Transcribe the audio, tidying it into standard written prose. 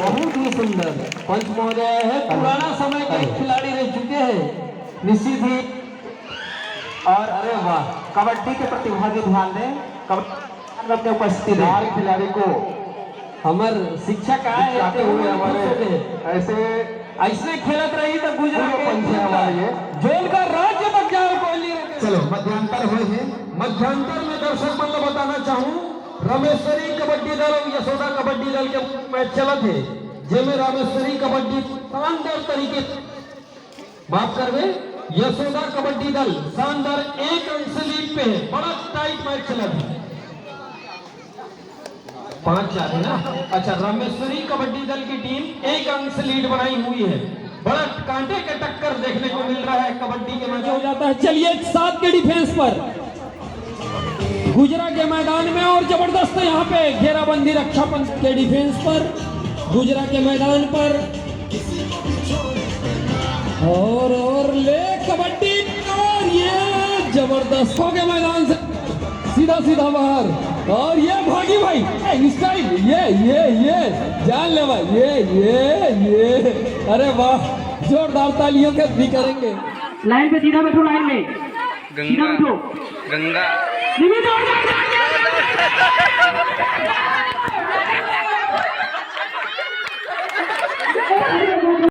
बहुत ही सुंदर। पंच महोदय है पुराना समय के खिलाड़ी रह चुके हैं निश्चित ही। और अरे वाह, कबड्डी के प्रतिभागी ध्यान दें, कबड्डी अपने उपस्थिति हर खिलाड़ी को हमार शिक्षक आए हुए हमारे ऐसे खेलत रही तो गुजरा हमारे जोल का राज्य तक जाओ कोहली। चलो मध्यांतर हुए हैं। मध्यांतर में दर्शक बंद बताना चाहूँ, रामेश्वरी कबड्डी दल और यशोदा कबड्डी दल के मैच चलत है, जिसमें रामेश्वरी कबड्डी शानदार तरीके माफ करवे, यशोदा कबड्डी दल शानदार 1 अंक से लीड पे है। बड़ा टाइट मैच चला है, 5-4 है ना। अच्छा, रामेश्वरी कबड्डी दल की टीम 1 अंक से लीड बनाई हुई है। बड़ा कांटे के टक्कर देखने को मिल रहा है कबड्डी के मैच हो जाता है। चलिए 7 के डिफेंस पर गुजरा के मैदान में, और जबरदस्त यहाँ पे घेराबंदी रक्षा पंच के डिफेंस पर गुजरा के मैदान पर, और ले कबड्डी, और ये जबरदस्त हो गया मैदान से सीधा सीधा बाहर, और ये भागी भाई स्टाइल, ये जान ले भाई, ये अरे वाह, जोरदार तालियों के भी करेंगे। लाइन पे सीधा बैठो, लाइन में सीधा बैठो। गंगा